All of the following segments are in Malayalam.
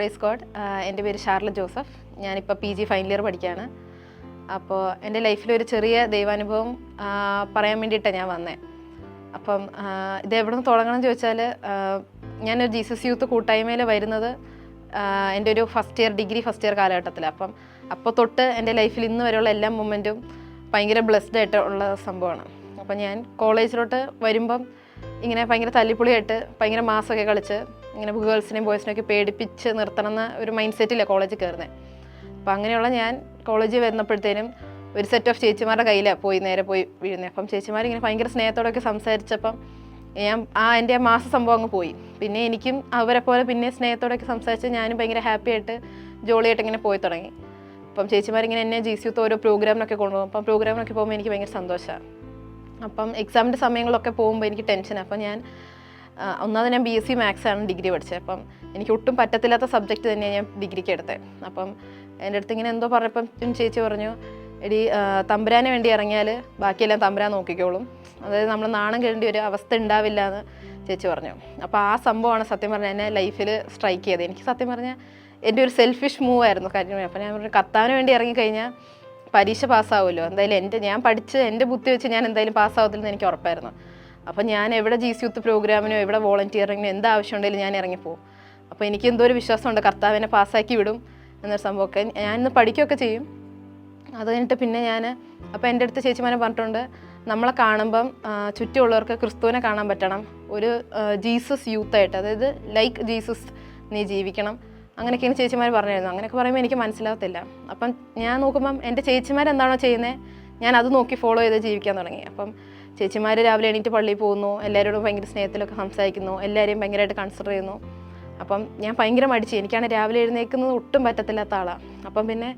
Praise God. എൻ്റെ പേര് ഷാർലറ്റ് ജോസഫ്. ഞാനിപ്പോൾ PG ഫൈനൽ ഇയർ പഠിക്കുകയാണ്. അപ്പോൾ എൻ്റെ ലൈഫിലൊരു ചെറിയ ദൈവാനുഭവം പറയാൻ വേണ്ടിയിട്ടാണ് ഞാൻ വന്നത്. അപ്പം ഇത് എവിടെ നിന്ന് തുടങ്ങണം എന്ന് ചോദിച്ചാൽ, ഞാനൊരു ജീസസ് യൂത്ത് കൂട്ടായ്മയിൽ വരുന്നത് എൻ്റെ ഒരു ഡിഗ്രി ഫസ്റ്റ് ഇയർ കാലഘട്ടത്തിൽ. അപ്പോൾ തൊട്ട് എൻ്റെ ലൈഫിൽ ഇന്ന് വരെയുള്ള എല്ലാ മൊമെൻറ്റും ഭയങ്കര ബ്ലെസ്ഡ് ആയിട്ട് ഉള്ള സംഭവമാണ്. അപ്പം ഞാൻ കോളേജിലോട്ട് വരുമ്പം ഇങ്ങനെ ഭയങ്കര തല്ലിപ്പൊളിയായിട്ട് ഭയങ്കര മാസമൊക്കെ കളിച്ച് ഇങ്ങനെ ഗേൾസിനെയും ബോയ്സിനെയൊക്കെ പേടിപ്പിച്ച് നിർത്തണം എന്ന ഒരു മൈൻഡ് സെറ്റിലാണ് കോളേജിൽ കയറുന്നത്. അപ്പം അങ്ങനെയുള്ള ഞാൻ കോളേജിൽ വരുന്നപ്പോഴത്തേനും ഒരു സെറ്റ് ഓഫ് ചേച്ചിമാരുടെ കയ്യിലാണ് നേരെ പോയി വീഴുന്നത്. അപ്പം ചേച്ചിമാരിങ്ങനെ ഭയങ്കര സ്നേഹത്തോടെയൊക്കെ സംസാരിച്ചപ്പം എൻ്റെ മാസ സംഭവം അങ്ങ് പോയി. പിന്നെ എനിക്കും അവരെ പോലെ പിന്നെ സ്നേഹത്തോടെയൊക്കെ സംസാരിച്ച് ഞാനും ഭയങ്കര ഹാപ്പി ആയിട്ട് ജോളിയായിട്ട് ഇങ്ങനെ പോയി തുടങ്ങി. അപ്പം ചേച്ചിമാരിങ്ങനെ എന്നെ GC യൂത്ത് ഓരോ പ്രോഗ്രാമിനൊക്കെ കൊണ്ടുപോകും. അപ്പം പ്രോഗ്രാമിനൊക്കെ പോകുമ്പോൾ എനിക്ക് ഭയങ്കര സന്തോഷമാണ്. അപ്പം എക്സാമിൻ്റെ സമയങ്ങളിലൊക്കെ പോകുമ്പോൾ എനിക്ക് ടെൻഷനാണ്. അപ്പം ഞാൻ ഒന്നാമത് ഞാൻ BSc മാത്സ് ആണ് ഡിഗ്രി പഠിച്ചത്. അപ്പം എനിക്ക് ഒട്ടും പറ്റത്തില്ലാത്ത സബ്ജക്റ്റ് തന്നെയാണ് ഞാൻ ഡിഗ്രിക്ക് എടുത്തത്. അപ്പം എൻ്റെ അടുത്ത് ഇങ്ങനെ എന്തോ പറഞ്ഞപ്പം ചേച്ചി പറഞ്ഞു, എടി തമ്പുരാന് വേണ്ടി ഇറങ്ങിയാൽ ബാക്കിയെല്ലാം തമ്പുരാൻ നോക്കിക്കോളും, അതായത് നമ്മൾ നാണം കേടേണ്ട ഒരു അവസ്ഥ ഉണ്ടാവില്ല എന്ന് ചേച്ചി പറഞ്ഞു. അപ്പോൾ ആ സംഭവമാണ് സത്യം പറഞ്ഞാൽ എന്നെ ലൈഫിൽ സ്ട്രൈക്ക് ചെയ്തത്. എനിക്ക് സത്യം പറഞ്ഞാൽ എൻ്റെ ഒരു സെൽഫിഷ് മൂവ് ആയിരുന്നു കാര്യം. അപ്പോൾ ഞാൻ പറഞ്ഞു, കർത്താവിന് വേണ്ടി ഇറങ്ങിക്കഴിഞ്ഞാൽ പരീക്ഷ പാസ്സാവുമല്ലോ, എന്തായാലും ഞാൻ പഠിച്ച് എൻ്റെ ബുദ്ധി വെച്ച് ഞാൻ എന്തായാലും പാസ്സാവത്തില്ലെന്ന് എനിക്ക് ഉറപ്പായിരുന്നു. അപ്പം ഞാൻ എവിടെ GC യൂത്ത് പ്രോഗ്രാമിനോ എവിടെ വോളണ്ടിയറിങ്ങിനോ എന്താവശ്യമുണ്ടെങ്കിലും ഞാൻ ഇറങ്ങിപ്പോവും. അപ്പോൾ എനിക്ക് എന്തോ ഒരു വിശ്വാസമുണ്ട് കർത്താവിനെ പാസ്സാക്കി വിടും എന്നൊരു സംഭവമൊക്കെ. ഞാനിന്ന് പഠിക്കുകയൊക്കെ ചെയ്യും. അത് കഴിഞ്ഞിട്ട് പിന്നെ അപ്പോൾ എൻ്റെ അടുത്ത് ചേച്ചിമാരെ പറഞ്ഞിട്ടുണ്ട്, നമ്മളെ കാണുമ്പം ചുറ്റുമുള്ളവർക്ക് ക്രിസ്തുവിനെ കാണാൻ പറ്റണം, ഒരു ജീസസ് യൂത്തായിട്ട്, അതായത് ലൈക്ക് ജീസസ് നീ ജീവിക്കണം, അങ്ങനെയൊക്കെയാണ് ചേച്ചിമാർ പറഞ്ഞിരുന്നു. അങ്ങനെയൊക്കെ പറയുമ്പോൾ എനിക്ക് മനസ്സിലാകത്തില്ല. അപ്പം ഞാൻ നോക്കുമ്പം എൻ്റെ ചേച്ചിമാരെന്താണോ ചെയ്യുന്നത് ഞാൻ അത് നോക്കി ഫോളോ ചെയ്ത് ജീവിക്കാൻ തുടങ്ങി. അപ്പം ചേച്ചിമാർ രാവിലെ എണീറ്റ് പള്ളിയിൽ പോകുന്നു, എല്ലാവരോടും ഭയങ്കര സ്നേഹത്തിലൊക്കെ സംസാരിക്കുന്നു, എല്ലാവരെയും ഭയങ്കരമായിട്ട് കൺസിഡർ ചെയ്യുന്നു. അപ്പം ഞാൻ ഭയങ്കര മടിച്ചു, എനിക്കാണ് രാവിലെ എഴുന്നേൽക്കുന്നത് ഒട്ടും പറ്റത്തില്ലാത്ത ആളാണ്. അപ്പം പിന്നെ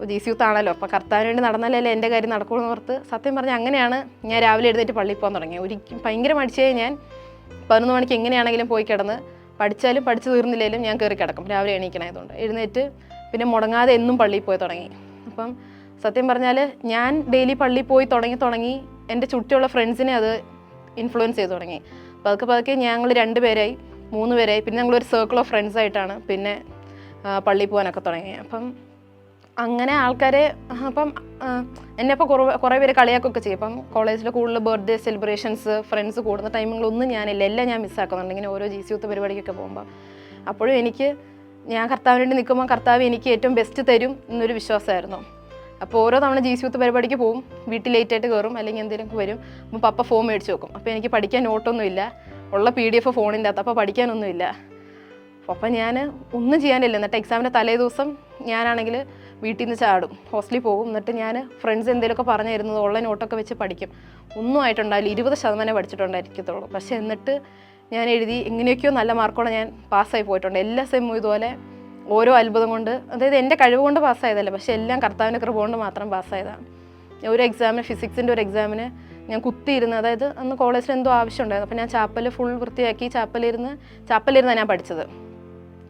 GC യൂത്ത് ആണല്ലോ, അപ്പോൾ കർത്താവിന് വേണ്ടി നടന്നാലല്ലേ എൻ്റെ കാര്യം നടക്കുള്ളൂ എന്ന് ഓർത്ത് സത്യം പറഞ്ഞാൽ അങ്ങനെയാണ് ഞാൻ രാവിലെ എഴുന്നേറ്റ് പള്ളിയിൽ പോകാൻ തുടങ്ങിയത്. ഒരിക്കലും ഭയങ്കര മടിച്ചേ ഞാൻ 11 മണിക്ക് എങ്ങനെയാണെങ്കിലും പോയി കിടന്ന് പഠിച്ചാലും പഠിച്ചു തീർന്നില്ലെങ്കിലും ഞാൻ കയറി കിടക്കും രാവിലെ എണീക്കണായതുകൊണ്ട്. എഴുന്നേറ്റ് പിന്നെ മുടങ്ങാതെ എന്നും പള്ളിയിൽ പോയി തുടങ്ങി. അപ്പം സത്യം പറഞ്ഞാൽ ഞാൻ ഡെയിലി പള്ളിയിൽ പോയി തുടങ്ങി എൻ്റെ ചുറ്റുമുള്ള ഫ്രണ്ട്സിനെ അത് ഇൻഫ്ലുവൻസ് ചെയ്ത് തുടങ്ങി. പതുക്കെ ഞങ്ങൾ 2 പേരായി 3 പേരായി. പിന്നെ ഞങ്ങളൊരു സർക്കിൾ ഓഫ് ഫ്രണ്ട്സായിട്ടാണ് പിന്നെ പള്ളിയിൽ പോകാനൊക്കെ തുടങ്ങി. അപ്പം അങ്ങനെ ആൾക്കാരെ എന്നെ ഇപ്പോൾ കുറേ പേര് കളിയാക്കൊക്കെ ചെയ്യും. അപ്പം കോളേജിൽ കൂടുതൽ ബർത്ത്ഡേ സെലിബ്രേഷൻസ് ഫ്രണ്ട്സ് കൂടുന്ന ടൈമുകളൊന്നും ഞാനില്ല, എല്ലാം ഞാൻ മിസ്സാക്കുന്നുണ്ട് ഇങ്ങനെ ഓരോ GC യൂത്ത് പരിപാടിക്കൊക്കെ പോകുമ്പോൾ. അപ്പോഴും ഞാൻ കർത്താവിന് വേണ്ടി നിൽക്കുമ്പോൾ കർത്താവ് എനിക്ക് ഏറ്റവും ബെസ്റ്റ് തരും എന്നൊരു വിശ്വാസമായിരുന്നു. അപ്പോൾ ഓരോ തവണ GC യൂത്ത് പരിപാടിക്ക് പോകും, വീട്ടിൽ ലേറ്റായിട്ട് കയറും അല്ലെങ്കിൽ എന്തെങ്കിലും വരും. അപ്പോൾ പപ്പ ഫോൺ മേടിച്ച് വെക്കും. അപ്പോൾ എനിക്ക് പഠിക്കാൻ നോട്ടൊന്നുമില്ല, ഉള്ള PDF ഫോണിൻ്റെ അകത്ത്, അപ്പോൾ പഠിക്കാനൊന്നുമില്ല. അപ്പം ഞാൻ ഒന്നും ചെയ്യാനില്ല. എന്നിട്ട് എക്സാമിൻ്റെ തലേ ദിവസം ഞാനാണെങ്കിൽ വീട്ടിൽ നിന്ന് ചാടും, ഹോസ്റ്റലിൽ പോകും. എന്നിട്ട് ഞാൻ ഫ്രണ്ട്സ് എന്തെങ്കിലുമൊക്കെ പറഞ്ഞു തരുന്നത് ഉള്ള നോട്ടൊക്കെ വെച്ച് പഠിക്കും. ഒന്നും ആയിട്ടുണ്ടാവില്ല, 20% പഠിച്ചിട്ടുണ്ടായിരിക്കത്തുള്ളൂ. പക്ഷേ എന്നിട്ട് ഞാൻ എഴുതി എങ്ങനെയൊക്കെയോ നല്ല മാർക്കോടെ ഞാൻ പാസ്സായി പോയിട്ടുണ്ട്. എല്ലാ സെമ്മും ഇതുപോലെ ഓരോ അത്ഭുതം കൊണ്ട്, അതായത് എൻ്റെ കഴിവ് കൊണ്ട് പാസ്സായതല്ല, പക്ഷേ എല്ലാം കർത്താവിൻ്റെ കൃപ കൊണ്ട് മാത്രം പാസ്സായതാണ്. ഒരു എക്സാമിന് ഫിസിക്സിൻ്റെ ഒരു എക്സാമിന് ഞാൻ കുത്തിയിരുന്ന്, അതായത് അന്ന് കോളേജിൽ എന്തോ ആവശ്യമുണ്ടായിരുന്നു. അപ്പോൾ ഞാൻ ചാപ്പൽ ഫുൾ വൃത്തിയാക്കി ചാപ്പലിരുന്നാണ് ഞാൻ പഠിച്ചത്.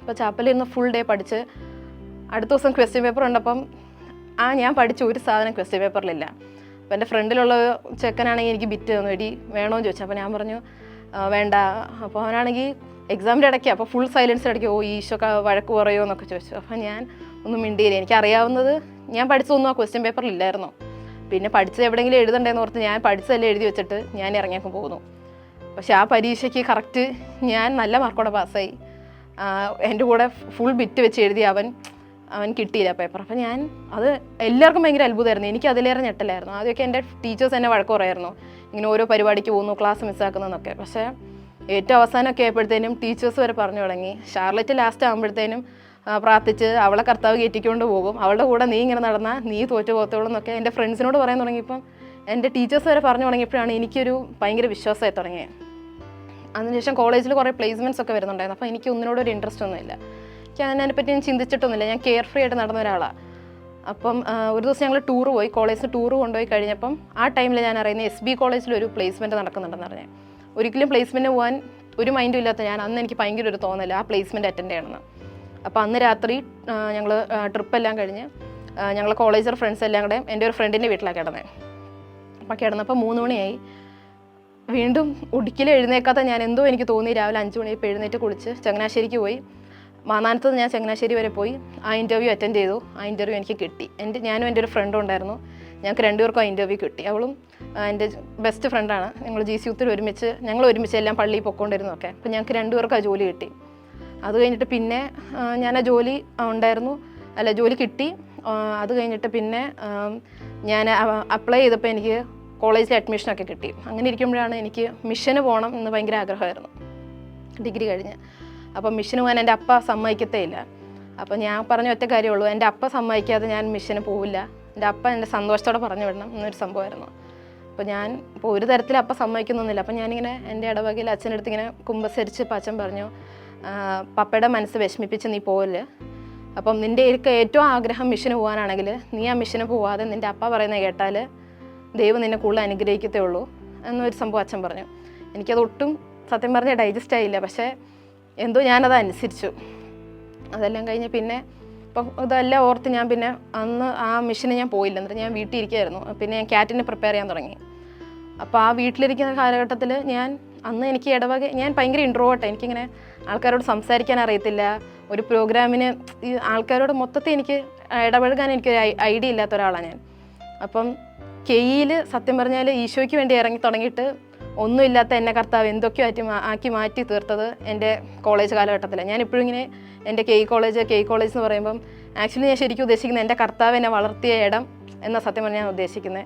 അപ്പോൾ ചാപ്പലിരുന്ന് ഫുൾ ഡേ പഠിച്ച് അടുത്ത ദിവസം ക്വസ്റ്റ്യൻ പേപ്പർ ഉണ്ടപ്പം ഞാൻ പഠിച്ച ഒരു സാധനം ക്വസ്റ്റ്യൻ പേപ്പറിലില്ല. അപ്പോൾ എൻ്റെ ഫ്രണ്ടിലുള്ള ചെക്കനാണെങ്കിൽ എനിക്ക് ബിറ്റ് തന്നു, എടി വേണമെന്ന് ചോദിച്ചു. അപ്പോൾ ഞാൻ പറഞ്ഞു വേണ്ട. അപ്പോൾ അവനാണെങ്കിൽ എക്സാമിൻ്റെ ഇടയ്ക്ക് അപ്പോൾ ഫുൾ സൈലൻസ് ഇടയ്ക്ക് ഈശോക്കെ വഴക്ക് പറയുമോ എന്നൊക്കെ ചോദിച്ചു. അപ്പോൾ ഞാൻ ഒന്നും മിണ്ടിയില്ല. എനിക്കറിയാവുന്നത് ഞാൻ പഠിച്ചതൊന്നും ആ ക്വസ്റ്റ്യൻ പേപ്പറിലില്ലായിരുന്നു. പിന്നെ പഠിച്ചത് എവിടെയെങ്കിലും എഴുതണ്ടേന്ന് ഓർത്ത് ഞാൻ പഠിച്ചതെല്ലാം എഴുതി വെച്ചിട്ട് ഞാൻ ഇറങ്ങിയൊക്കെ പോകുന്നു. പക്ഷേ ആ പരീക്ഷയ്ക്ക് കറക്റ്റ് ഞാൻ നല്ല മാർക്കോടെ പാസ്സായി. എൻ്റെ കൂടെ ഫുൾ ബിറ്റ് വെച്ച് എഴുതി അവൻ കിട്ടിയില്ല പേപ്പർ. അപ്പം അത് എല്ലാവർക്കും ഭയങ്കര അത്ഭുതമായിരുന്നു. എനിക്ക് അതിലേറെ ഞെട്ടലായിരുന്നു. ആദ്യമൊക്കെ എൻ്റെ ടീച്ചേഴ്സ് എന്നെ വഴക്ക് പറയായിരുന്നു, ഇങ്ങനെ ഓരോ പരിപാടിക്ക് പോകുന്നു, ക്ലാസ് മിസ്സാക്കുന്നതെന്നൊക്കെ. പക്ഷേ ഏറ്റവും അവസാനമൊക്കെ ആയപ്പോഴത്തേനും ടീച്ചേഴ്സ് വരെ പറഞ്ഞു തുടങ്ങി, ഷാർലറ്റ് ലാസ്റ്റ് ആകുമ്പോഴത്തേനും പ്രാർത്ഥിച്ച് അവളെ കർത്താവ് കയറ്റിക്കൊണ്ട് പോകും, അവളുടെ കൂടെ നീ ഇങ്ങനെ നടന്നാൽ നീ തോറ്റു പോകത്തുള്ളൂ എന്നൊക്കെ എൻ്റെ ഫ്രണ്ട്സിനോട് പറയാൻ തുടങ്ങിയപ്പം എൻ്റെ ടീച്ചേഴ്സ് വരെ പറഞ്ഞു തുടങ്ങിയപ്പോഴാണ് എനിക്കൊരു ഭയങ്കര വിശ്വാസമായി തുടങ്ങിയത്. അതിനുശേഷം കോളേജിൽ കുറേ പ്ലേസ്മെൻറ്റ്സ് ഒക്കെ വരുന്നുണ്ടായിരുന്നു. അപ്പോൾ എനിക്ക് ഒന്നിനോടൊരു ഇൻട്രസ്റ്റ് ഒന്നുമില്ല. എനിക്ക് അതിനെപ്പറ്റി ഞാൻ ചിന്തിച്ചിട്ടൊന്നുമില്ല. ഞാൻ കെയർ ഫ്രീ ആയിട്ട് നടന്ന ഒരാളാണ്. അപ്പം ഒരു ദിവസം ഞങ്ങൾ ടൂർ പോയി, കോളേജിൽ ടൂർ കൊണ്ടുപോയി കഴിഞ്ഞപ്പം ആ ടൈമിൽ ഞാൻ അറിയുന്നത് SB കോളേജിലൊരു പ്ലേസ്മെൻറ്റ് നടക്കുന്നുണ്ടെന്ന് അറിഞ്ഞത്. ഒരിക്കലും പ്ലേസ്മെൻറ്റ് പോകാൻ ഒരു മൈൻഡും ഇല്ലാത്ത അന്ന് എനിക്ക് ഭയങ്കര ഒരു തോന്നല ആ പ്ലേസ്മെൻറ്റ് അറ്റൻഡ് ചെയ്യണമെന്ന്. അപ്പോൾ അന്ന് രാത്രി ഞങ്ങൾ ട്രിപ്പെല്ലാം കഴിഞ്ഞ് ഞങ്ങൾ കോളേജിലെ ഫ്രണ്ട്സ് എല്ലാം കൂടെ എൻ്റെ ഒരു ഫ്രണ്ടിൻ്റെ വീട്ടിലാണ് കിടന്നത്. അപ്പോൾ കിടന്നപ്പോൾ 3 മണിയായി. വീണ്ടും ഒരിക്കലും എഴുന്നേക്കാത്ത ഞാൻ എന്തോ എനിക്ക് തോന്നി രാവിലെ 5 മണിയായപ്പോൾ എഴുന്നേറ്റ് കുളിച്ച് ചങ്ങനാശ്ശേരിക്ക് പോയി മാന്നാനത്ത് ഞാൻ ചങ്ങനാശ്ശേരി വരെ പോയി ആ ഇൻ്റർവ്യൂ അറ്റൻഡ് ചെയ്തു. ആ ഇൻ്റർവ്യൂ എനിക്ക് കിട്ടി. ഞാനും എൻ്റെ ഒരു ഫ്രണ്ടും ഉണ്ടായിരുന്നു. ഞങ്ങൾക്ക് രണ്ടുപേർക്കും ആ ഇൻ്റർവ്യൂ കിട്ടി. അവളും എൻ്റെ ബെസ്റ്റ് ഫ്രണ്ടാണ്. ഞങ്ങൾ GC യൂത്തിൽ ഞങ്ങൾ ഒരുമിച്ച് എല്ലാം പള്ളിയിൽ പൊയ്ക്കൊണ്ടിരുന്നൊക്കെ. അപ്പോൾ ഞങ്ങൾക്ക് രണ്ടുപേർക്കും ആ ജോലി കിട്ടി. അത് കഴിഞ്ഞിട്ട് പിന്നെ ഞാൻ ആ ജോലി ജോലി കിട്ടി. അത് കഴിഞ്ഞിട്ട് പിന്നെ ഞാൻ അപ്ലൈ ചെയ്തപ്പോൾ എനിക്ക് കോളേജിൽ അഡ്മിഷനൊക്കെ കിട്ടി. അങ്ങനെ ഇരിക്കുമ്പോഴാണ് എനിക്ക് മിഷന് പോകണം എന്ന് ഭയങ്കര ആഗ്രഹമായിരുന്നു ഡിഗ്രി കഴിഞ്ഞ്. അപ്പം മിഷന് പോകാൻ എൻ്റെ അപ്പ സമ്മതിക്കത്തേ ഇല്ല. അപ്പോൾ ഞാൻ പറഞ്ഞ ഒറ്റ കാര്യമുള്ളൂ, എൻ്റെ അപ്പ സമ്മതിക്കാതെ ഞാൻ മിഷന് പോവില്ല, എൻ്റെ അപ്പ എൻ്റെ സന്തോഷത്തോടെ പറഞ്ഞു വിടണം എന്നൊരു സംഭവമായിരുന്നു. അപ്പോൾ ഇപ്പോൾ ഒരു തരത്തിൽ അപ്പ സമ്മതിക്കുന്നൊന്നുമില്ല. അപ്പോൾ ഞാനിങ്ങനെ എൻ്റെ ഇടവകയിൽ അച്ഛൻ്റെ അടുത്ത് ഇങ്ങനെ കുമ്പസരിച്ച് അച്ഛൻ പറഞ്ഞു, പപ്പയുടെ മനസ്സ് വിഷമിപ്പിച്ച് നീ പോവല്ലേ, അപ്പം നിൻ്റെ ഏറ്റവും ആഗ്രഹം മിഷന് പോകാനാണെങ്കിൽ നീ ആ മിഷന് പോവാതെ നിൻ്റെ അപ്പ പറയുന്നത് കേട്ടാൽ ദൈവം നിന്നെ കൂടുതൽ അനുഗ്രഹിക്കത്തേ ഉള്ളൂ എന്നൊരു സംഭവം അച്ഛൻ പറഞ്ഞു. എനിക്കതൊട്ടും സത്യം പറഞ്ഞാൽ ഡൈജസ്റ്റ് ആയില്ല. പക്ഷേ എന്തോ ഞാനത് അനുസരിച്ചു. അതെല്ലാം കഴിഞ്ഞ് പിന്നെ ഇപ്പം ഇതെല്ലാം ഓർത്ത് ഞാൻ പിന്നെ അന്ന് ആ മിഷന് ഞാൻ പോയില്ല. എന്നിട്ട് ഞാൻ വീട്ടിൽ ഇരിക്കുകയായിരുന്നു. പിന്നെ ഞാൻ ക്യാറ്റിന് പ്രിപ്പയർ ചെയ്യാൻ തുടങ്ങി. അപ്പോൾ ആ വീട്ടിലിരിക്കുന്ന കാലഘട്ടത്തിൽ അന്ന് എനിക്ക് ഞാൻ ഭയങ്കര ഇൻട്രോവേർട്ട്. എനിക്കിങ്ങനെ ആൾക്കാരോട് സംസാരിക്കാൻ അറിയത്തില്ല. ഒരു പ്രോഗ്രാമിന് ഈ ആൾക്കാരോട് മൊത്തത്തിൽ എനിക്ക് ഇടപഴകാൻ എനിക്കൊരു ഐഡിയ ഇല്ലാത്ത ഒരാളാണ് ഞാൻ. അപ്പം കെയിൽ സത്യം പറഞ്ഞാൽ ഈശോയ്ക്ക് വേണ്ടി ഇറങ്ങി തുടങ്ങിയിട്ട് ഒന്നുമില്ലാത്ത എന്നെ കർത്താവ് എന്തൊക്കെയോ ആക്കി മാറ്റി തീർത്തത് എൻ്റെ കോളേജ് കാലഘട്ടത്തിലാണ്. ഞാനിപ്പോഴും ഇങ്ങനെ എൻ്റെ കോളേജ് എന്ന് പറയുമ്പം ആക്ച്വലി ഞാൻ ശരിക്കും ഉദ്ദേശിക്കുന്നത് എൻ്റെ കർത്താവ് എന്നെ വളർത്തിയ ഇടം എന്ന സത്യം പറഞ്ഞാൽ ഞാൻ ഉദ്ദേശിക്കുന്നത്.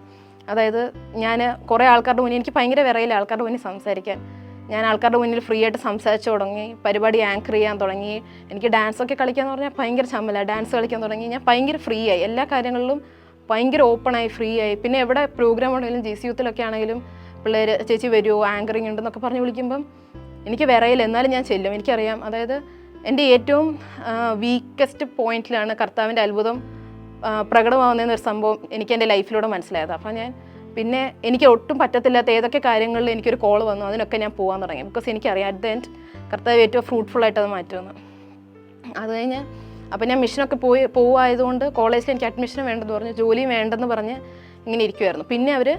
അതായത് ഞാൻ കുറേ ആൾക്കാരുടെ മുന്നിൽ എനിക്ക് ഭയങ്കര വിറയില്ല ആൾക്കാരുടെ മുന്നിൽ സംസാരിക്കാൻ. ഞാൻ ആൾക്കാരുടെ മുന്നിൽ ഫ്രീ ആയിട്ട് സംസാരിച്ച് തുടങ്ങി, പരിപാടി ആങ്കർ ചെയ്യാൻ തുടങ്ങി. എനിക്ക് ഡാൻസൊക്കെ കളിക്കാന്ന് പറഞ്ഞാൽ ഭയങ്കര ചമ്മല. ഡാൻസ് കളിക്കാൻ തുടങ്ങി. ഞാൻ ഭയങ്കര ഫ്രീ ആയി, എല്ലാ കാര്യങ്ങളിലും ഭയങ്കര ഓപ്പണായി ഫ്രീ ആയി. പിന്നെ എവിടെ പ്രോഗ്രാം ഉണ്ടെങ്കിലും GC യൂത്തിലൊക്കെ ആണെങ്കിലും പിള്ളേർ ചേച്ചി വരുമോ ആങ്കറിങ് ഉണ്ടെന്നൊക്കെ പറഞ്ഞ് വിളിക്കുമ്പം എനിക്ക് വിറയില്ല, എന്നാലും ഞാൻ ചെല്ലും. എനിക്കറിയാം, അതായത് എൻ്റെ ഏറ്റവും വീക്കസ്റ്റ് പോയിന്റിലാണ് കർത്താവിൻ്റെ അത്ഭുതം പ്രകടമാവുന്നതെന്നൊരു സംഭവം എനിക്ക് എൻ്റെ ലൈഫിലൂടെ മനസ്സിലായത്. അപ്പോൾ പിന്നെ എനിക്ക് ഒട്ടും പറ്റത്തില്ലാത്ത ഏതൊക്കെ കാര്യങ്ങളിൽ എനിക്കൊരു കോൾ വന്നു അതിനൊക്കെ ഞാൻ പോകാൻ തുടങ്ങി. ബിക്കോസ് എനിക്കറിയാം അറ്റ് ദ എൻഡ് കർത്താവ് ഏറ്റവും ഫ്രൂട്ട്ഫുള്ളായിട്ട് അത് മാറ്റുമെന്ന്. അത് കഴിഞ്ഞ് അപ്പോൾ ഞാൻ മിഷനൊക്കെ പോവായതുകൊണ്ട് കോളേജിൽ എനിക്ക് അഡ്മിഷൻ വേണ്ടെന്ന് പറഞ്ഞ് ജോലിയും വേണ്ടെന്ന് പറഞ്ഞ് ഇങ്ങനെ ഇരിക്കുമായിരുന്നു. പിന്നെ അവർ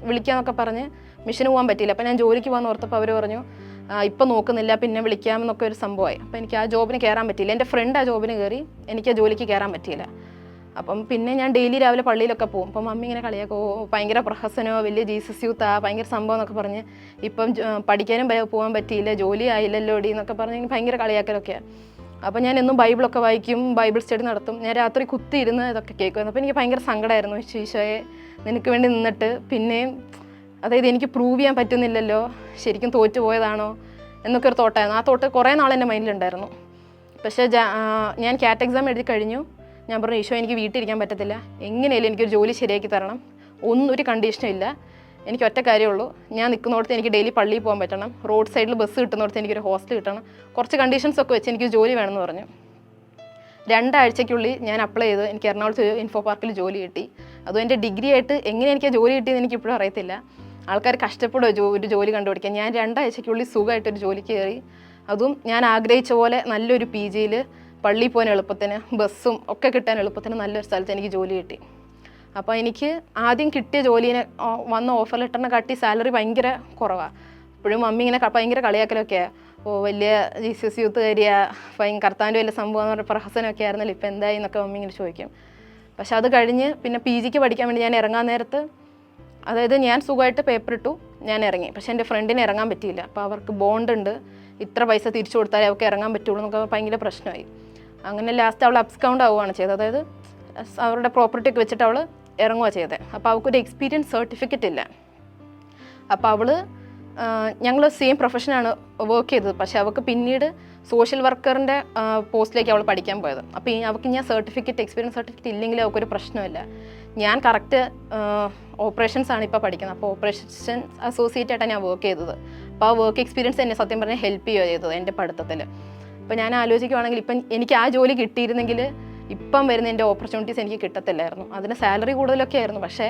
വിളിക്കാമെന്നൊക്കെ പറഞ്ഞ് മിഷന് പോകാൻ പറ്റിയില്ല. അപ്പോൾ ഞാൻ ജോലിക്ക് പോകാൻ ഓർത്തപ്പോൾ അവർ പറഞ്ഞു ഇപ്പം നോക്കുന്നില്ല, പിന്നെ വിളിക്കാമെന്നൊക്കെ ഒരു സംഭവമായി. അപ്പോൾ എനിക്ക് ആ ജോബിന് കയറാൻ പറ്റിയില്ല. എൻ്റെ ഫ്രണ്ട് ആ ജോബിന് കയറി, എനിക്ക് ആ ജോലിക്ക് കയറാൻ പറ്റിയില്ല. അപ്പം പിന്നെ ഞാൻ ഡെയിലി രാവിലെ പള്ളിയിലൊക്കെ പോകും. അപ്പം മമ്മി ഇങ്ങനെ കളിയാക്കോ ഭയങ്കര പ്രഹസനോ വലിയ ജീസസ് യൂത്താ ഭയങ്കര സംഭവം എന്നൊക്കെ പറഞ്ഞ് ഇപ്പം പഠിക്കാനും പോകാൻ പറ്റിയില്ല, ജോലി ആയില്ലല്ലോ ഡി എന്നൊക്കെ പറഞ്ഞ് ഭയങ്കര കളിയാക്കലൊക്കെയാണ്. അപ്പോൾ ഞാൻ എന്നും ബൈബിളൊക്കെ വായിക്കും, ബൈബിൾ സ്റ്റഡി നടത്തും. ഞാൻ രാത്രി കുത്തിയിരുന്ന് ഇതൊക്കെ കേൾക്കുമായിരുന്നു. അപ്പോൾ എനിക്ക് ഭയങ്കര സങ്കടമായിരുന്നു, ഈശോയെ നിനക്ക് വേണ്ടി നിന്നിട്ട് പിന്നെയും അതായത് എനിക്ക് പ്രൂവ് ചെയ്യാൻ പറ്റുന്നില്ലല്ലോ, ശരിക്കും തോറ്റുപോയതാണോ എന്നൊക്കെ ഒരു തോട്ടായിരുന്നു. ആ തോട്ട് കുറേ നാൾ എൻ്റെ മൈൻഡിലുണ്ടായിരുന്നു. പക്ഷേ ഞാൻ ക്യാറ്റ് എക്സാം എഴുതി കഴിഞ്ഞു. ഞാൻ പറഞ്ഞു ഈശോ എനിക്ക് വീട്ടിലിരിക്കാൻ പറ്റത്തില്ല, എങ്ങനെയാലും എനിക്കൊരു ജോലി ശരിയാക്കി തരണം, ഒരു കണ്ടീഷനും ഇല്ല. എനിക്ക് ഒറ്റ കാര്യമുള്ളൂ, ഞാൻ നിൽക്കുന്നിടത്ത് എനിക്ക് ഡെയിലി പള്ളിയിൽ പോകാൻ പറ്റണം, റോഡ് സൈഡിൽ ബസ് കിട്ടുന്നിടത്ത് എനിക്കൊരു ഹോസ്റ്റൽ കിട്ടണം, കുറച്ച് കണ്ടീഷൻസൊക്കെ വെച്ച് എനിക്ക് ജോലി വേണമെന്ന് പറഞ്ഞു. 2 ആഴ്ചയ്ക്കുള്ളിൽ ഞാൻ അപ്ലൈ ചെയ്ത് എനിക്ക് എറണാകുളത്ത് ഇൻഫോ പാർക്കിൽ ജോലി കിട്ടി. അതും എൻ്റെ ഡിഗ്രി ആയിട്ട് എങ്ങനെ എനിക്ക് ജോലി കിട്ടിയെന്ന് എനിക്കിപ്പോഴും അറിയത്തില്ല. ആൾക്കാർ കഷ്ടപ്പെടുമോ ഒരു ജോലി കണ്ടുപിടിക്കാൻ. ഞാൻ 2 ആഴ്ചയ്ക്കുള്ളിൽ സുഖമായിട്ടൊരു ജോലിക്ക് കയറി. അതും ഞാൻ ആഗ്രഹിച്ച പോലെ നല്ലൊരു PGയിൽ പള്ളിയിൽ പോകാൻ എളുപ്പത്തിന്, ബസ്സും ഒക്കെ കിട്ടാൻ എളുപ്പത്തിന് നല്ലൊരു സ്ഥലത്ത് എനിക്ക് ജോലി കിട്ടി. അപ്പോൾ എനിക്ക് ആദ്യം കിട്ടിയ ജോലിനെ വന്ന ഓഫർ ലെറ്ററിനെ കാട്ടി സാലറി ഭയങ്കര കുറവാണ്. ഇപ്പോഴും മമ്മി ഇങ്ങനെ ഭയങ്കര കളിയാക്കലൊക്കെയാണ്, വലിയ ജീസസ് യൂത്ത് കയറിയ കർത്താവിൻ്റെ വലിയ സംഭവം എന്ന് പറഞ്ഞ പ്രഹസനമൊക്കെ ആയിരുന്നല്ലോ, ഇപ്പോൾ എന്തായി എന്നൊക്കെ മമ്മി ഇങ്ങനെ ചോദിക്കും. പക്ഷെ അത് കഴിഞ്ഞ് പിന്നെ PGക്ക് പഠിക്കാൻ വേണ്ടി ഞാൻ ഇറങ്ങാൻ നേരത്ത്, അതായത് ഞാൻ സുഖമായിട്ട് പേപ്പർ ഇട്ടു, ഞാൻ ഇറങ്ങി. പക്ഷെ എൻ്റെ ഫ്രണ്ടിന് ഇറങ്ങാൻ പറ്റിയില്ല. അപ്പോൾ അവർക്ക് ബോണ്ട് ഉണ്ട്, ഇത്ര പൈസ തിരിച്ചു കൊടുത്താലേ അവർക്ക് ഇറങ്ങാൻ പറ്റുള്ളൂ എന്നൊക്കെ ഭയങ്കര പ്രശ്നമായി. അങ്ങനെ ലാസ്റ്റ് അവൾ അബ്സ്കൗണ്ട് ആവുകയാണ് ചെയ്തത്. അതായത് അവരുടെ പ്രോപ്പർട്ടി ഒക്കെ വെച്ചിട്ട് അവൾ ഇറങ്ങുകയാണ് ചെയ്തത്. അപ്പോൾ അവൾക്കൊരു എക്സ്പീരിയൻസ് സർട്ടിഫിക്കറ്റ് ഇല്ല. അപ്പോൾ അവൾ ഞങ്ങൾ സെയിം പ്രൊഫഷനാണ് വർക്ക് ചെയ്തത്. പക്ഷേ അവൾക്ക് പിന്നീട് സോഷ്യൽ വർക്കറിൻ്റെ പോസ്റ്റിലേക്ക് അവൾ പഠിക്കാൻ പോയത്. അപ്പോൾ അവൾക്ക് ഞാൻ എക്സ്പീരിയൻസ് സർട്ടിഫിക്കറ്റ് ഇല്ലെങ്കിൽ അവൾക്കൊരു പ്രശ്നമില്ല. ഞാൻ കറക്റ്റ് ഓപ്പറേഷൻസ് ആണ് ഇപ്പോൾ പഠിക്കുന്നത്. അപ്പോൾ ഓപ്പറേഷൻ അസോസിയേറ്റ് ആയിട്ടാണ് ഞാൻ വർക്ക് ചെയ്തത്. അപ്പോൾ ആ വർക്ക് എക്സ്പീരിയൻസ് എന്നെ സത്യം പറഞ്ഞാൽ ഹെൽപ്പ് ചെയ്യുകയാണ് ചെയ്തത് എൻ്റെ പഠിത്തത്തിൽ. അപ്പോൾ ഞാൻ ആലോചിക്കുവാണെങ്കിൽ ഇപ്പം എനിക്ക് ആ ജോലി കിട്ടിയിരുന്നെങ്കിൽ ഇപ്പം വരുന്ന എൻ്റെ ഓപ്പർച്യൂണിറ്റീസ് എനിക്ക് കിട്ടത്തില്ലായിരുന്നു. അതിന് സാലറി കൂടുതലൊക്കെ ആയിരുന്നു. പക്ഷേ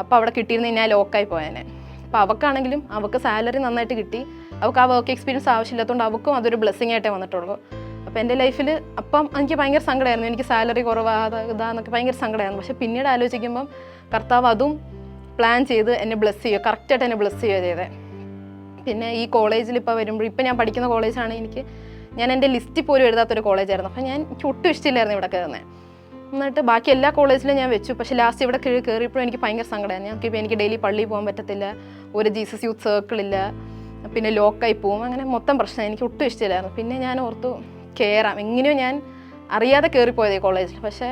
അപ്പോൾ അവിടെ കിട്ടിയിരുന്നെങ്കിൽ ഞാൻ ലോക്കായി പോയേനെ. അപ്പോൾ അവൾക്കാണെങ്കിലും അവൾക്ക് സാലറി നന്നായിട്ട് കിട്ടി. അവൾക്ക് ആ വർക്ക് എക്സ്പീരിയൻസ് ആവശ്യമില്ലാത്തതുകൊണ്ട് അവൾക്കും അതൊരു ബ്ലെസ്സിങ് ആയിട്ടേ വന്നിട്ടുള്ളൂ. അപ്പോൾ എൻ്റെ ലൈഫിൽ അപ്പം എനിക്ക് ഭയങ്കര സങ്കടമായിരുന്നു, എനിക്ക് സാലറി ഇതാന്നൊക്കെ ഭയങ്കര സങ്കടമായിരുന്നു. പക്ഷേ പിന്നീട് ആലോചിക്കുമ്പം കർത്താവ് അതും പ്ലാൻ ചെയ്ത് എന്നെ ബ്ലെസ് ചെയ്യുക, കറക്റ്റായിട്ട് എന്നെ ബ്ലെസ് ചെയ്യുക ചെയ്തത്. പിന്നെ ഈ കോളേജിൽ ഇപ്പോൾ വരുമ്പോൾ, ഇപ്പം ഞാൻ പഠിക്കുന്ന കോളേജാണ് എനിക്ക് ഞാൻ എൻ്റെ ലിസ്റ്റിൽ പോലും എഴുതാത്തൊരു കോളേജായിരുന്നു. അപ്പോൾ എനിക്ക് ഒട്ടും ഇഷ്ടമില്ലായിരുന്നു ഇവിടെ കയറുന്നത്. എന്നിട്ട് ബാക്കി എല്ലാ കോളേജിലും ഞാൻ വെച്ചു. പക്ഷേ ലാസ്റ്റ് ഇവിടെ കയറിയപ്പോഴും എനിക്ക് ഭയങ്കര സങ്കടമായിരുന്നു. എനിക്ക് ഡെയിലി പള്ളിയിൽ പോകാൻ പറ്റത്തില്ല, ഒരു ജീസസ് യൂത്ത് സർക്കിളില്ല, പിന്നെ ലോക്കായി പോവും, അങ്ങനെ മൊത്തം പ്രശ്നം. എനിക്ക് ഒട്ടും ഇഷ്ടമില്ലായിരുന്നു. പിന്നെ ഞാൻ ഓർത്തു കയറാം, എങ്ങനെയോ ഞാൻ അറിയാതെ കയറിപ്പോയത് ഈ കോളേജിൽ. പക്ഷേ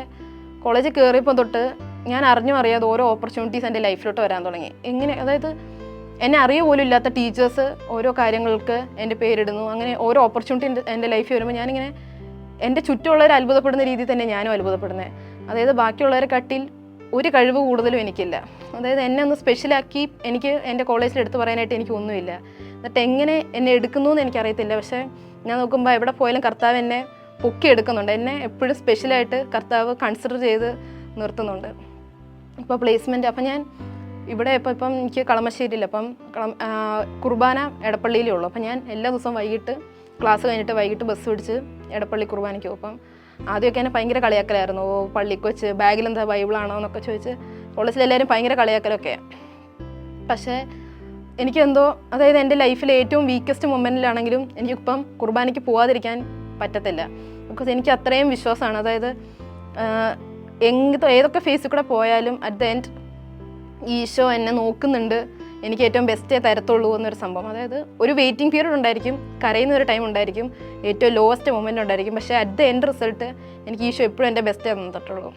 കോളേജിൽ കയറിയപ്പോൾ തൊട്ട് ഞാൻ അറിയാതെ ഓരോ ഓപ്പർച്യൂണിറ്റീസ് എൻ്റെ ലൈഫിലോട്ട് വരാൻ തുടങ്ങി. അതായത് എന്നെ അറിയ പോലും ഇല്ലാത്ത ടീച്ചേഴ്സ് ഓരോ കാര്യങ്ങൾക്ക് എൻ്റെ പേരിടുന്നു. അങ്ങനെ ഓരോ ഓപ്പർച്യൂണിറ്റി എൻ്റെ ലൈഫിൽ വരുമ്പോൾ ഞാനിങ്ങനെ എൻ്റെ ചുറ്റുമുള്ളവർ അത്ഭുതപ്പെടുന്ന രീതിയിൽ തന്നെ ഞാനും അത്ഭുതപ്പെടുന്നത്. അതായത് ബാക്കിയുള്ളവരെ കട്ടിൽ ഒരു കഴിവ് കൂടുതലും എനിക്കില്ല. അതായത് എന്നെ ഒന്ന് സ്പെഷ്യലാക്കി എനിക്ക് എൻ്റെ കോളേജിൽ എടുത്ത് പറയാനായിട്ട് എനിക്കൊന്നുമില്ല. എന്നിട്ട് എങ്ങനെ എന്നെ എടുക്കുന്നു എന്ന് എനിക്കറിയത്തില്ല. പക്ഷേ ഞാൻ നോക്കുമ്പോൾ എവിടെ പോയാലും കർത്താവ് എന്നെ പൊക്കി എടുക്കുന്നുണ്ട്. എന്നെ എപ്പോഴും സ്പെഷ്യലായിട്ട് കർത്താവ് കൺസിഡർ ചെയ്ത് നിർത്തുന്നുണ്ട്. ഇപ്പോൾ പ്ലേസ്മെൻറ്റ്, അപ്പം ഞാൻ ഇവിടെ ഇപ്പം എനിക്ക് കളമശ്ശേരിയില്ല, അപ്പം കുർബാന എടപ്പള്ളിയിലേ ഉള്ളൂ. അപ്പം ഞാൻ എല്ലാ ദിവസവും വൈകിട്ട് ക്ലാസ് കഴിഞ്ഞിട്ട് വൈകിട്ട് ബസ് പിടിച്ച് എടപ്പള്ളി കുർബാനയ്ക്ക് പോകും. അപ്പം ആദ്യമൊക്കെ എന്നെ ഭയങ്കര കളിയാക്കലായിരുന്നു. പള്ളിക്കൊച്ച് ബാഗിലെന്താ ബൈബിളാണോ എന്നൊക്കെ ചോദിച്ച് കോളേജിലെല്ലാവരും ഭയങ്കര കളിയാക്കലൊക്കെ. പക്ഷേ എനിക്കെന്തോ, അതായത് എൻ്റെ ലൈഫിലെ ഏറ്റവും വീക്കസ്റ്റ് മൊമെൻറ്റിലാണെങ്കിലും എനിക്കിപ്പം കുർബാനയ്ക്ക് പോകാതിരിക്കാൻ പറ്റത്തില്ല. ബിക്കോസ് എനിക്ക് അത്രയും വിശ്വാസമാണ്. അതായത് ഏതൊക്കെ ഫേസിൽ കൂടെ പോയാലും അറ്റ് ദ എൻഡ് ഈശോ എന്നെ നോക്കുന്നുണ്ട്, എനിക്ക് ഏറ്റവും ബെസ്റ്റേ തരത്തുള്ളൂ എന്നൊരു സംഭവം. അതായത് ഒരു വെയിറ്റിംഗ് പീരീഡ് ഉണ്ടായിരിക്കും, കരയുന്ന ഒരു ടൈം ഉണ്ടായിരിക്കും, ഏറ്റവും ലോവസ്റ്റ് മൊമെൻ്റ് ഉണ്ടായിരിക്കും. പക്ഷേ അറ്റ് ദ എൻഡ് റിസൾട്ട് എനിക്ക് ഈശോ എപ്പോഴും എൻ്റെ ബെസ്റ്റേ തന്നിട്ടുള്ളൂ.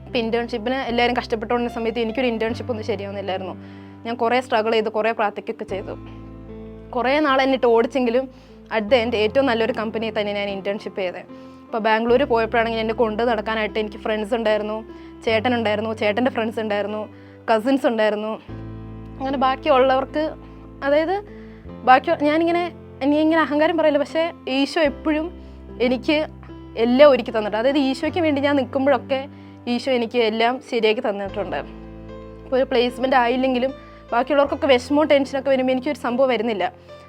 ഇപ്പോൾ ഇൻറ്റേൺഷിപ്പിന് എല്ലാവരും കഷ്ടപ്പെട്ടുകൊണ്ടിരുന്ന സമയത്ത് എനിക്കൊരു ഇൻറ്റേൺഷിപ്പ് ഒന്നും ശരിയാവുന്നില്ലായിരുന്നു. ഞാൻ കുറേ സ്ട്രഗിൾ ചെയ്തു, കുറേ പ്രാർത്ഥിക്കുകയൊക്കെ ചെയ്തു. കുറേ നാൾ എന്നിട്ട് ഓടിച്ചെങ്കിലും അറ്റ് ദ എൻഡ് ഏറ്റവും നല്ലൊരു കമ്പനിയിൽ തന്നെ ഞാൻ ഇൻറ്റേൺഷിപ്പ് ചെയ്തത്. ഇപ്പോൾ ബാംഗ്ലൂർ പോയപ്പോഴാണെങ്കിൽ എന്നെ കൊണ്ട് നടക്കാനായിട്ട് എനിക്ക് ഫ്രണ്ട്സ് ഉണ്ടായിരുന്നു, ചേട്ടനുണ്ടായിരുന്നു, ചേട്ടൻ്റെ ഫ്രണ്ട്സ് ഉണ്ടായിരുന്നു, കസിൻസ് ഉണ്ടായിരുന്നു. അങ്ങനെ ബാക്കിയുള്ളവർക്ക്, അതായത് ഞാനിങ്ങനെ അഹങ്കാരം പറയില്ല, പക്ഷേ ഈശോ എപ്പോഴും എനിക്ക് എല്ലാം ഒരുക്കി തന്നിട്ടുണ്ട്. അതായത് ഈശോയ്ക്ക് വേണ്ടി ഞാൻ നിൽക്കുമ്പോഴൊക്കെ ഈശോ എനിക്ക് എല്ലാം ശരിയാക്കി തന്നിട്ടുണ്ട്. ഇപ്പോൾ ഒരു പ്ലേസ്മെൻറ്റ് ആയില്ലെങ്കിലും ബാക്കിയുള്ളവർക്കൊക്കെ വിഷമവും ടെൻഷനൊക്കെ വരുമ്പോൾ എനിക്കൊരു സംഭവം വരുന്നില്ല.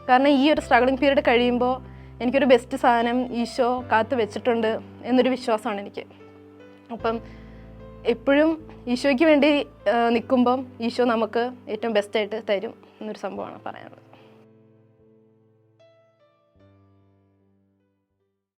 കാരണം ഈ ഒരു സ്ട്രഗിളിങ് പീരീഡ് കഴിയുമ്പോൾ എനിക്കൊരു ബെസ്റ്റ് സാധനം ഈശോ കാത്തു വെച്ചിട്ടുണ്ട് എന്നൊരു വിശ്വാസമാണ് എനിക്ക്. അപ്പം എപ്പോഴും ഈശോയ്ക്ക് വേണ്ടി നിൽക്കുമ്പം ഈശോ നമുക്ക് ഏറ്റവും ബെസ്റ്റായിട്ട് തരും എന്നൊരു സംഭവമാണ് പറയാനുള്ളത്.